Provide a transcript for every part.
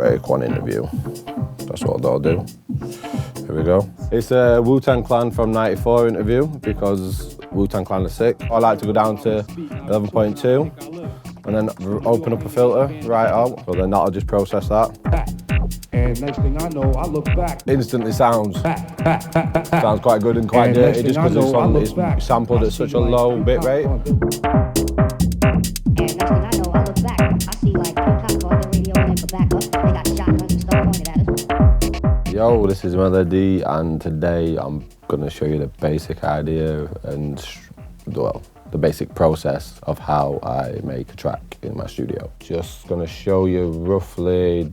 Raekwon interview. That's what they'll do. Here we go. It's a Wu-Tang Clan from '94 interview because Wu-Tang Clan are sick. I like to go down to 11.2 and then open up a filter right out. So then that'll just process that. And next thing I know, I look back. Instantly sounds quite good and quite dirty just because it's sampled at such a low bit rate. And next thing I know, I look back. I see like Ptak on the radio and for backup. They got shotguns and stuff pointed at us. Yo, this is Mella Dee, and today I'm gonna show you the basic idea and, well, the basic process of how I make a track in my studio. Just gonna show you roughly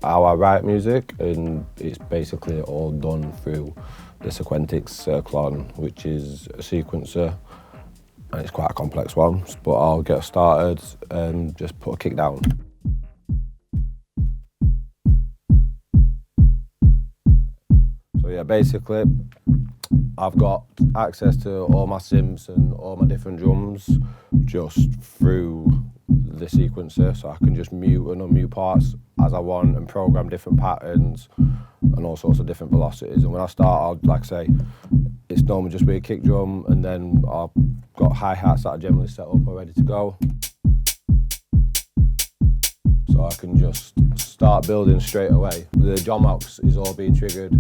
how I write music, and it's basically all done through the Sequentics Circlon, which is a sequencer, and it's quite a complex one, but I'll get started and just put a kick down. So yeah, basically, I've got access to all my synths and all my different drums just through the sequencer, so I can just mute and unmute parts as I want and program different patterns and all sorts of different velocities. And when I start, I'll, like I say, it's normally just with a kick drum, and then I've got hi-hats that are generally set up or ready to go. So I can just start building straight away. The drum ops is all being triggered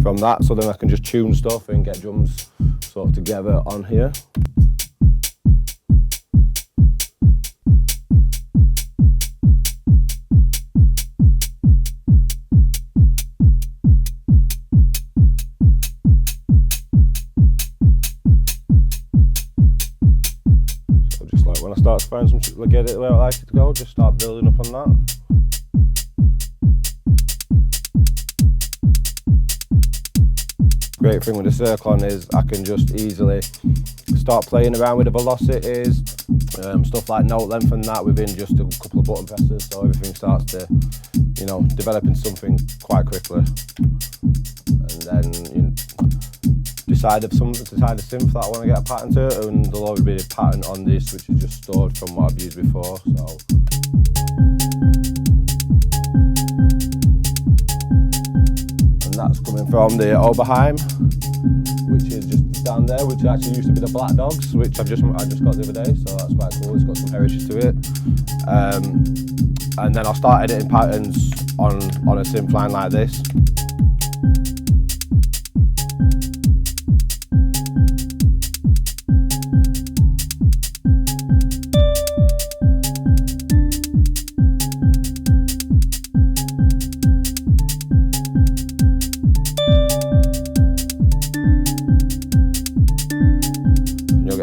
from that, so then I can just tune stuff and get drums sort of together on here. When I start to find some, get it where I like it to go, just start building up on that. Great thing with the Circlon is I can just easily start playing around with the velocities, stuff like note length and that within just a couple of button presses, so everything starts to, you know, develop into something quite quickly. And then, you know, decide a synth that I want to get a pattern to, and there'll always be a pattern on this which is just stored from what I've used before. So and that's coming from the Oberheim, which is just down there, which actually used to be the Black Dogs, which I just got the other day, so that's quite cool. It's got some heritage to it. And then I'll start editing patterns on a synth line like this.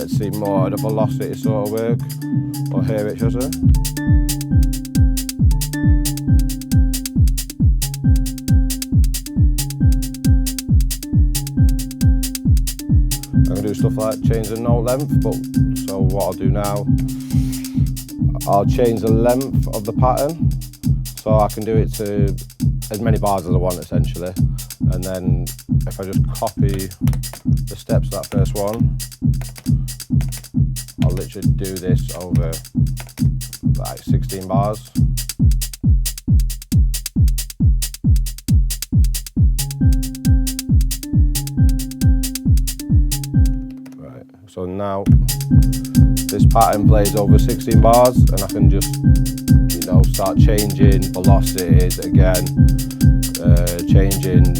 See more of the velocity sort of work, or hear it, should I say. I'm going to do stuff like change the note length, but so what I'll do now, I'll change the length of the pattern, so I can do it to as many bars as I want essentially, and then if I just copy the steps of that first one, I'll literally do this over like 16 bars. Right, so now this pattern plays over 16 bars, and I can just, you know, start changing velocities again, changing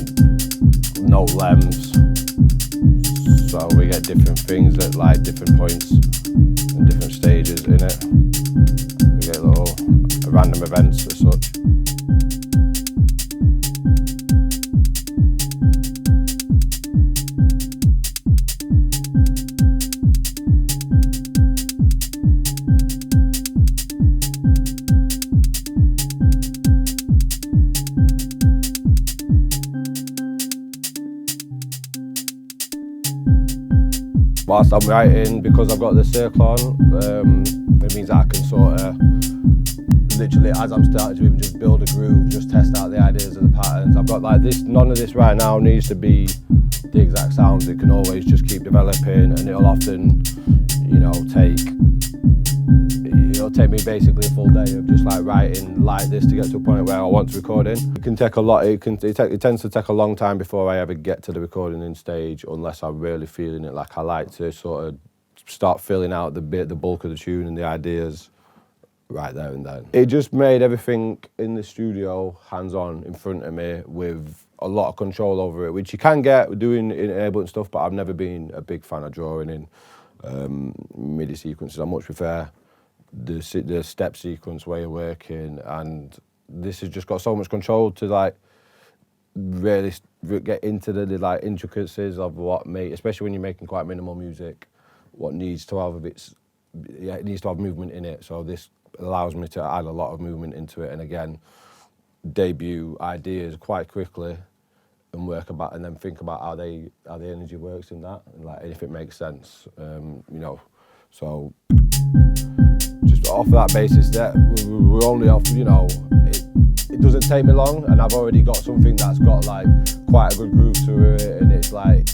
note lengths. So we get different things at like different points and different stages in it. We get little random events as such. Whilst I'm writing, because I've got the Circlon, it means that I can sort of, literally as I'm starting to even just build a groove, just test out the ideas of the patterns. I've got like this, none of this right now needs to be the exact sounds. It can always just keep developing, and it'll often, you know, it'll take me basically a full day of just like writing like this to get to a point where I want to record in. It can take a lot, it tends to take a long time before I ever get to the recording in stage, unless I'm really feeling it. Like I like to sort of start filling out the bulk of the tune and the ideas right there and then. It just made everything in the studio hands-on in front of me with a lot of control over it, which you can get doing enabling stuff, but I've never been a big fan of drawing in MIDI sequences. I much prefer the step sequence way of working, and this has just got so much control to like really get into the like intricacies of what especially when you're making quite minimal music, what needs to have it needs to have movement in it. So this allows me to add a lot of movement into it, and again, debut ideas quite quickly and work about, and then think about how the energy works in that, and like if it makes sense, you know. So just off that basis, that we're only off, you know, it doesn't take me long, and I've already got something that's got like quite a good groove to it, and it's like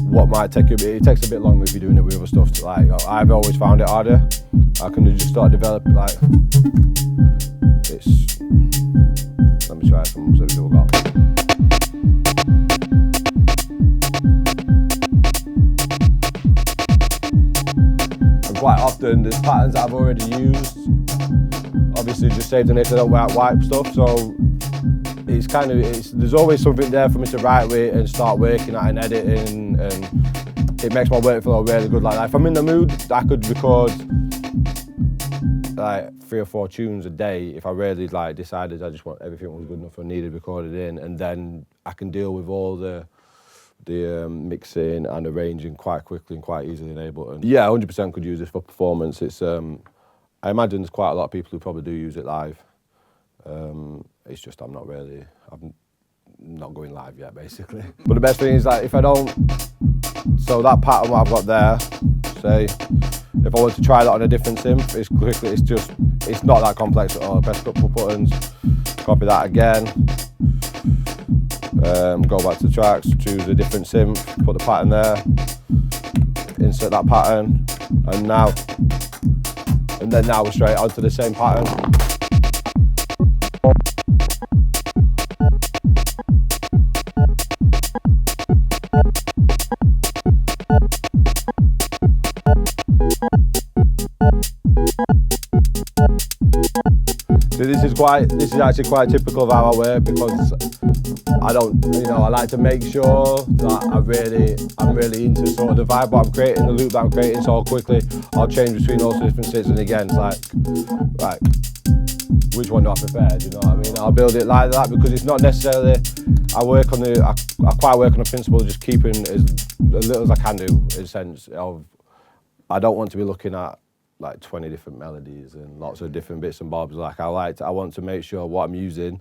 what might take a bit, it takes a bit longer if you're doing it with other stuff. To like, I've always found it harder. I can just start developing like it's. Let me try some we've got. And quite often there's patterns that I've already used. Obviously just saved in it so I don't wipe stuff, so it's kind of, there's always something there for me to write with and start working at and editing, and it makes my workflow really good. Like if I'm in the mood, I could record like 3 or 4 tunes a day if I really like decided I just want everything was good enough and needed recorded in, and then I can deal with all the mixing and arranging quite quickly and quite easily in Ableton. Yeah, 100% could use this for performance. It's I imagine there's quite a lot of people who probably do use it live. It's just I'm not going live yet, basically. But the best thing is like if I don't, so that pattern what I've got there, say, if I want to try that on a different synth, it's not that complex at all. Press a couple buttons, copy that again, go back to the tracks, choose a different synth, put the pattern there, insert that pattern, and then now we're straight onto the same pattern. So this is actually quite typical of how I work, because I like to make sure that I'm really into sort of the vibe what I'm creating, the loop that I'm creating, so quickly I'll change between those different sits, and again it's like, right, which one do I prefer, do you know what I mean? I'll build it like that, because it's not necessarily, I quite work on the principle of just keeping as little as I can do, in the sense of, I don't want to be looking at like 20 different melodies and lots of different bits and bobs. Like I want to make sure what I'm using,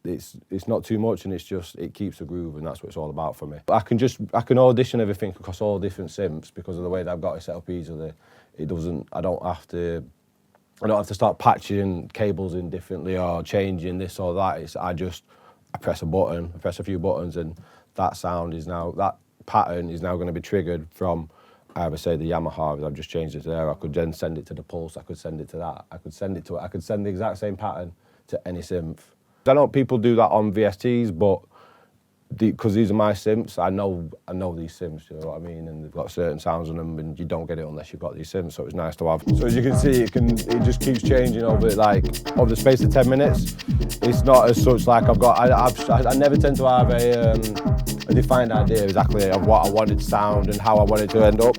it's not too much, and it keeps the groove, and that's what it's all about for me. I can audition everything across all different synths because of the way that I've got it set up easily. I don't have to start patching cables in differently or changing this or that. I press a button, I press a few buttons, and that pattern is now going to be triggered from either say the Yamaha, if I've just changed it there. I could then send it to the Pulse, I could send it to that, I could send the exact same pattern to any synth. I know people do that on VSTs, but because these are my synths, I know these synths, you know what I mean, and they've got certain sounds on them, and you don't get it unless you've got these synths, so it's nice to have. So as you can see, it just keeps changing over the space of 10 minutes. It's not as such like I never tend to have a defined idea exactly of what I wanted to sound and how I wanted to end up.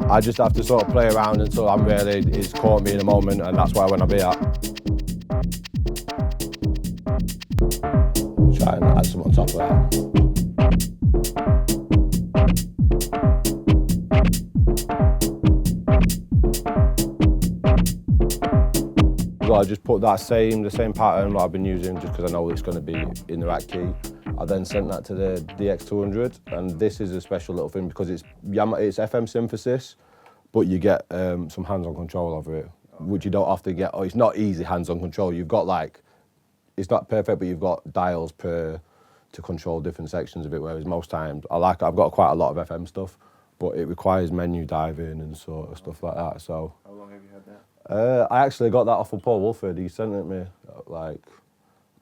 I just have to sort of play around until it's caught me in a moment, and that's where I want to be at. Try and add some on top of that. I just put the same pattern that I've been using, just because I know it's going to be in the right key. I then sent that to the DX200, and this is a special little thing because it's FM synthesis, but you get some hands-on control over it, which you don't often get. It's not easy hands-on control. You've got it's not perfect, but you've got dials to control different sections of it, whereas most times I've got quite a lot of FM stuff, but it requires menu diving and sort of stuff like that. So. How long have you had that? I actually got that off of Woolford. He sent it to me like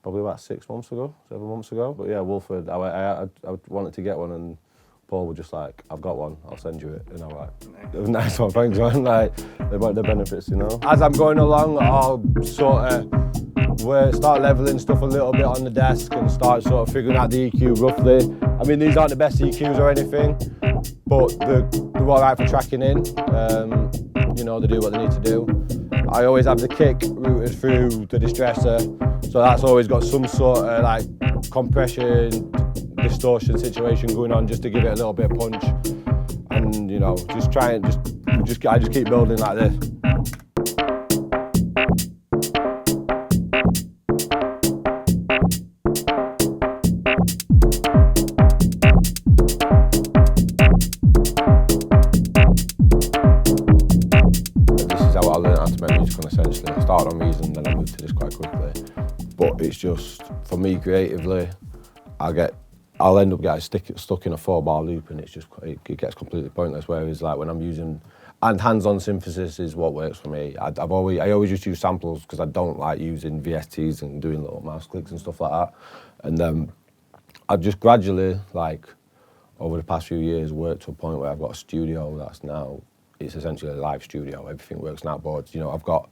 probably about 6 months ago, 7 months ago. But yeah, Woolford, I wanted to get one, and Paul was just like, I've got one, I'll send you it. And I'm like, nice one, thanks man. Like, the benefits, you know. As I'm going along, I'll sort of start leveling stuff a little bit on the desk and start sort of figuring out the EQ roughly. I mean, these aren't the best EQs or anything, but they're all right for tracking in. You know, they do what they need to do. I always have the kick routed through the distressor, so that's always got some sort of like compression, distortion situation going on just to give it a little bit of punch. And you know, just try and I just keep building like this. Essentially, I started on these and then I moved to this quite quickly. But it's just, for me creatively, I'll end up getting stuck in a 4-bar loop, and it gets completely pointless. Whereas like when I'm using, and hands-on synthesis is what works for me. I always just use samples because I don't like using VSTs and doing little mouse clicks and stuff like that. And I've just gradually, like over the past few years, worked to a point where I've got a studio that's now, it's essentially a live studio. Everything works on outboards. You know, I've got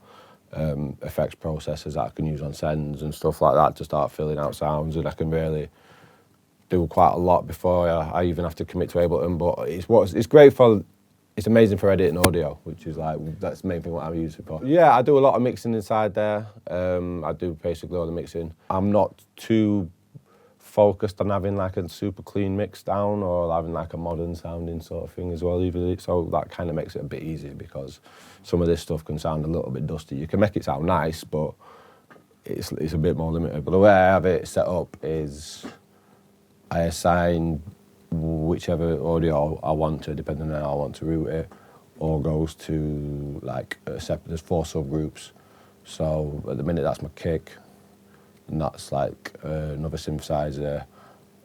effects processors that I can use on sends and stuff like that to start filling out sounds, and I can really do quite a lot before I even have to commit to Ableton. But it's great for, it's amazing for editing audio, which is like, that's the main thing what I'm using for. Yeah, I do a lot of mixing inside there. I do basically all the mixing. I'm not too focused on having like a super clean mix down or having like a modern sounding sort of thing as well either. So that kind of makes it a bit easier because some of this stuff can sound a little bit dusty. You can make it sound nice, but it's a bit more limited. But the way I have it set up is I assign whichever audio I want to, depending on how I want to route it, or goes to like there's 4 subgroups. So at the minute that's my kick, and that's like another synthesizer,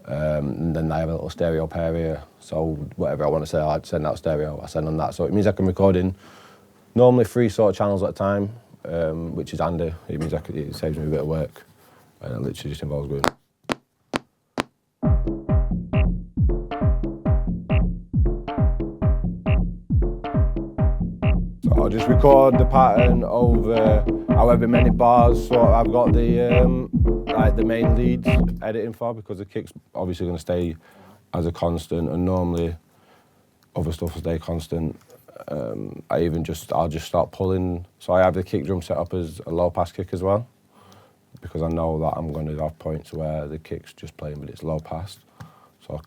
and then I have a little stereo pair here, so whatever I want to say, I'd send out stereo, I send on that. So it means I can record in normally 3 sort of channels at a time, which is handy. It means it saves me a bit of work, and it literally just involves going. So I'll just record the pattern over however many bars. So I've got the like the main leads editing for, because the kick's obviously going to stay as a constant, and normally other stuff will stay constant. I'll just start pulling. So I have the kick drum set up as a low pass kick as well, because I know that I'm going to have points where the kick's just playing but it's low pass. So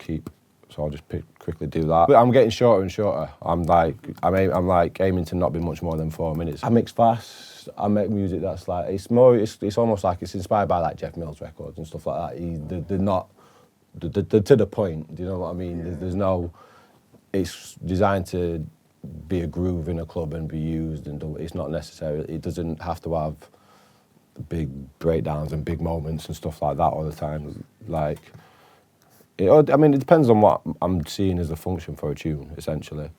I'll just quickly do that. But I'm getting shorter and shorter. I'm aiming to not be much more than 4 minutes. I mix fast. I make music that's like, it's almost like it's inspired by like Jeff Mills records and stuff like that. They're to the point. Do you know what I mean? Yeah. There's no. It's designed to be a groove in a club and be used, and it's not necessarily. It doesn't have to have big breakdowns and big moments and stuff like that all the time. Like. It depends on what I'm seeing as a function for a tune, essentially.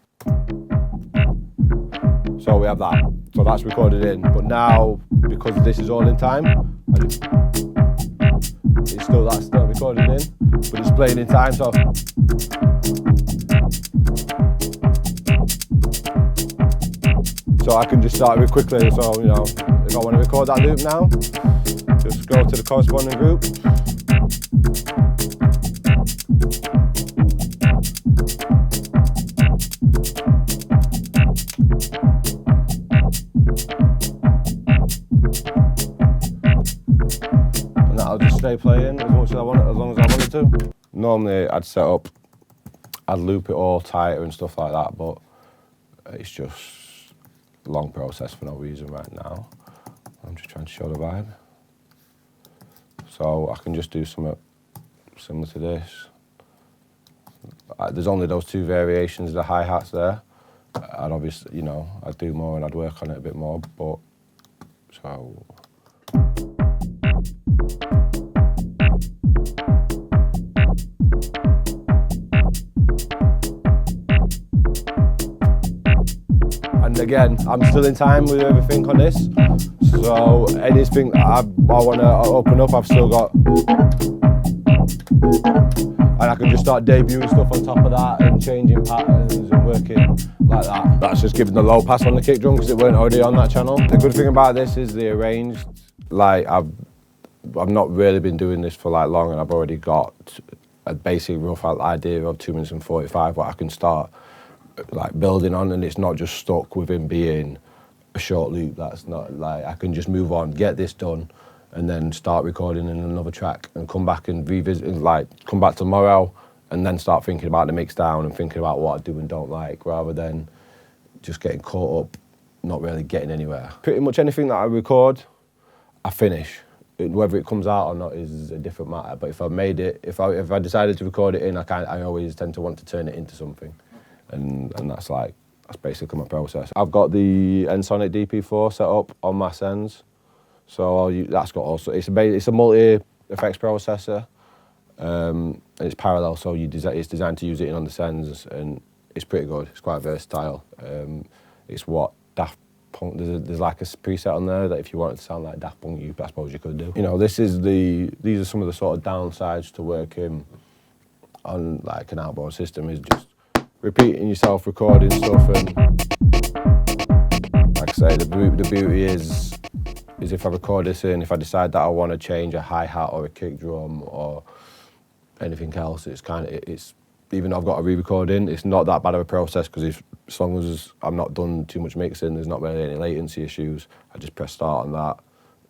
So we have that. So that's recorded in. But now, because this is all in time, that's still recorded in, but it's playing in time. So I can just start it quickly. So you know, if I want to record that loop now, just go to the corresponding group. I'll just stay playing as much as I want it, as long as I want it to. Normally I'd loop it all tighter and stuff like that, but it's just a long process for no reason right now. I'm just trying to show the vibe. So I can just do something similar to this. There's only those 2 variations of the hi-hats there. I'd obviously, you know, I'd do more and I'd work on it a bit more, but so. And again, I'm still in time with everything on this. So anything I want to open up, I've still got. And I can just start debuting stuff on top of that and changing patterns and working like that. That's just giving the low pass on the kick drum because it weren't already on that channel. The good thing about this is the arranged, like I've not really been doing this for like long, and I've already got a basic rough idea of 2 minutes and 45 what I can start like building on, and it's not just stuck within being a short loop. That's not like I can just move on, get this done, and then start recording in another track and come back and revisit, like come back tomorrow and then start thinking about the mix down and thinking about what I do and don't like, rather than just getting caught up, not really getting anywhere. Pretty much anything that I record, I finish. Whether it comes out or not is a different matter, but if I made it, if I decided to record it in, I always tend to want to turn it into something. And that's basically my process. I've got the Ensoniq DP4 set up on my sends. So that's got also, it's a multi-effects processor, and it's parallel, so it's designed to use it in on the sends, and it's pretty good. It's quite versatile. It's what Daft Punk, there's like a preset on there that if you wanted to sound like Daft Punk, I suppose you could do. You know, these are some of the sort of downsides to working on like an outboard system, is just repeating yourself, recording stuff, and like I say, the beauty is if I record this in, if I decide that I want to change a hi-hat or a kick drum or anything else, it's even though I've got a re-record in, it's not that bad of a process, because as long as I'm not done too much mixing, there's not really any latency issues. I just press start on that.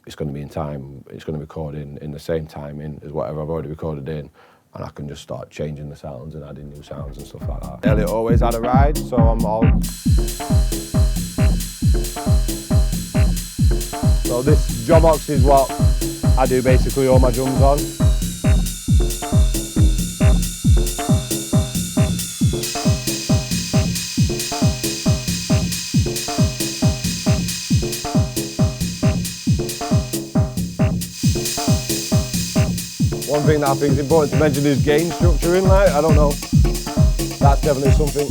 It's going to be in time. It's going to record in the same timing as whatever I've already recorded in, and I can just start changing the sounds and adding new sounds and stuff like that. Elliot always had a ride, so I'm all. So this drum box is what I do basically all my drums on. One thing that I think is important to mention is gain structuring, like, I don't know, that's definitely something.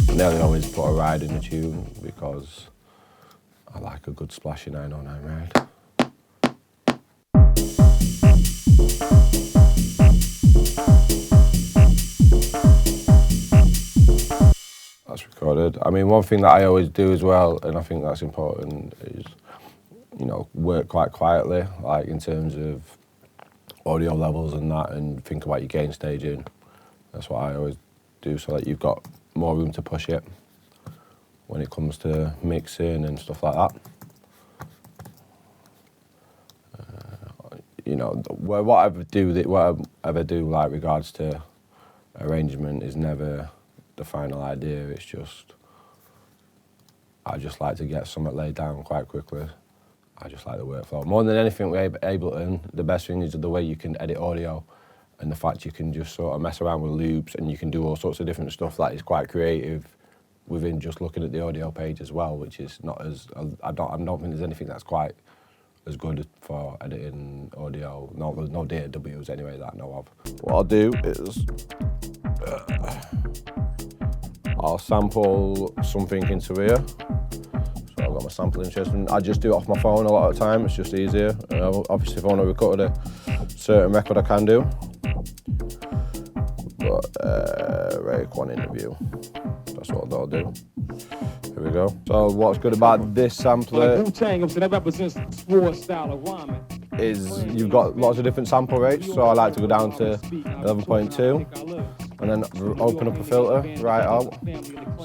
I nearly always put a ride in the tune because I like a good splashy 909 ride. Recorded. I mean, one thing that I always do as well, and I think that's important, is, you know, work quite quietly, like in terms of audio levels and that, and think about your gain staging. That's what I always do, so that you've got more room to push it when it comes to mixing and stuff like that. You know, whatever I do like regards to arrangement is never the final idea. It's just, I just like to get something laid down quite quickly. I just like the workflow. More than anything with Ableton, the best thing is the way you can edit audio, and the fact you can just sort of mess around with loops, and you can do all sorts of different stuff that is quite creative within just looking at the audio page as well, which is not as, I don't think there's anything that's quite as good for editing audio. No, there's no DAWs anyway that I know of. What I'll do is, I'll sample something into here. So I've got my sampling system. I just do it off my phone a lot of the time, it's just easier. Obviously if I want to record a certain record I can do. But Raekwon interview, that's what I'll do. Here we go. So what's good about this sampler that represents the sword style of rhyming. Is you've got lots of different sample rates, so I like to go down to 11.2 and then open up a filter right out,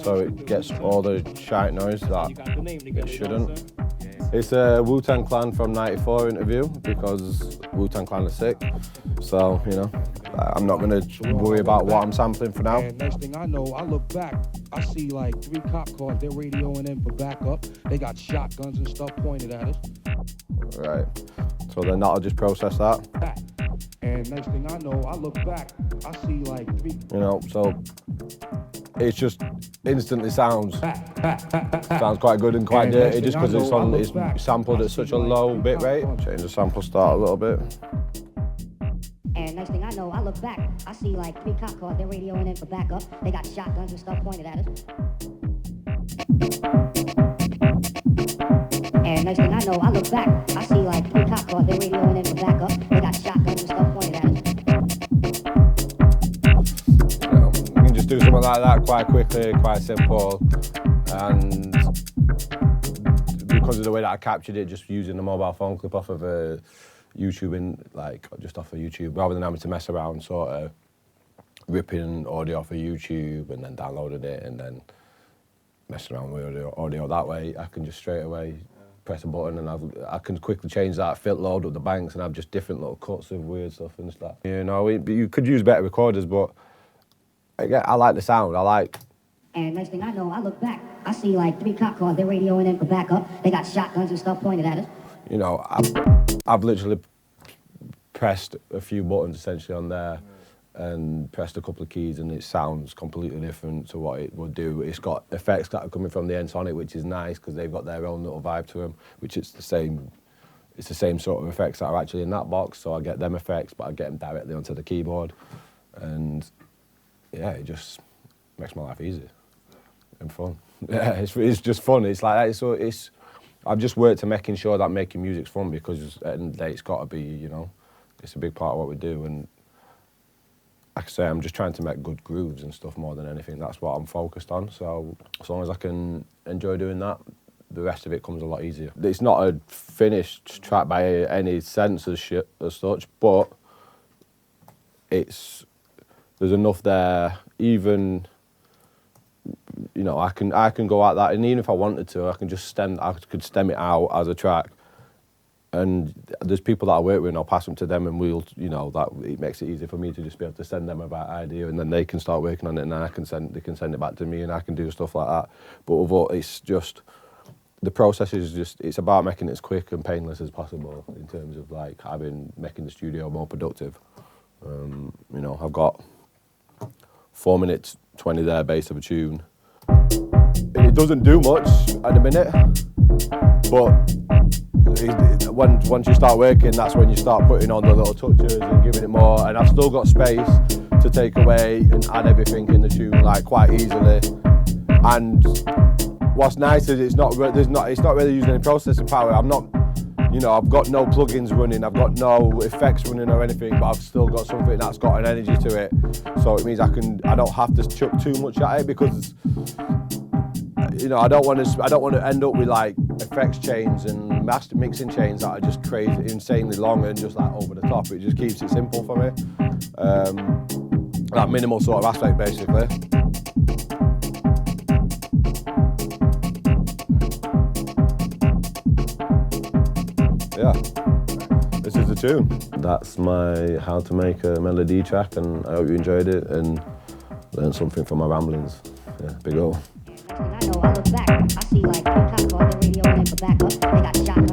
so it gets all the shite noise that it shouldn't. It's a Wu-Tang Clan from '94 interview, because Wu-Tang Clan are sick, so, you know, I'm not going to worry about what I'm sampling for now. And next thing I know, I look back, I see like 3 cop cars, they're radioing in for backup. They got shotguns and stuff pointed at us. Right, so then that'll just process that. And next thing I know, I look back, I see like 3. You know, so it's just instantly sounds quite good and quite dirty, just because it's sampled at such a low bit rate. Change the sample start a little bit. look back, I see like 3 cop cars, they're radioing in for backup. They got shotguns and stuff pointed at us. And next thing I know, I look back, I see like 3 cop cars, they're radioing in for backup. They got shotguns and stuff pointed at us. You know, you can just do something like that quite quickly, quite simple, and because of the way that I captured it, just using the mobile phone clip off of YouTube, just off of YouTube, rather than having to mess around, sort of ripping audio off of YouTube and then downloading it and then messing around with audio that way. I can just straight away press a button and I can quickly change that, load up the banks and have just different little cuts of weird stuff and stuff. You know, you could use better recorders, but I like the sound. And next thing I know, I look back, I see like 3 cop cars, they're radioing in for backup. They got shotguns and stuff pointed at us. You know, I've literally pressed a few buttons essentially on there and pressed a couple of keys and it sounds completely different to what it would do. It's got effects that are coming from the Ensoniq, which is nice because they've got their own little vibe to them, which it's the same sort of effects that are actually in that box, so I get them effects, but I get them directly onto the keyboard. And yeah, it just makes my life easy and fun. Yeah, it's just fun. It's like that. So I've just worked to making sure that making music's fun because at the end of the day, it's got to be, you know, it's a big part of what we do. And like I say, I'm just trying to make good grooves and stuff more than anything. That's what I'm focused on. So as long as I can enjoy doing that, the rest of it comes a lot easier. It's not a finished track by any sense as such, but there's enough there. Even, you know, I can go at that, and even if I wanted to, I could stem it out as a track. And there's people that I work with, and I'll pass them to them, and you know, that it makes it easy for me to just be able to send them about idea, and then they can start working on it, and then they can send it back to me, and I can do stuff like that. But it's just, the process is just, it's about making it as quick and painless as possible in terms of like making the studio more productive. You know, I've got 4 minutes 20 there, base of a tune. It doesn't do much at the minute, but once you start working, that's when you start putting on the little touches and giving it more. And I've still got space to take away and add everything in the tune like quite easily. And what's nice is it's not really using any processing power. I'm not, you know, I've got no plugins running, I've got no effects running or anything, but I've still got something that's got an energy to it. So it means I don't have to chuck too much at it because, you know, I don't want to end up with like effects chains and master mixing chains that are just crazy, insanely long and just like over the top. It just keeps it simple for me. That minimal sort of aspect, basically. Yeah, this is the tune. That's my how to make a Mella Dee track, and I hope you enjoyed it and learned something from my ramblings. Yeah, big ol'. I know, I look back, I see like 3 cop cars, they're radioing in for backup. They got shotguns.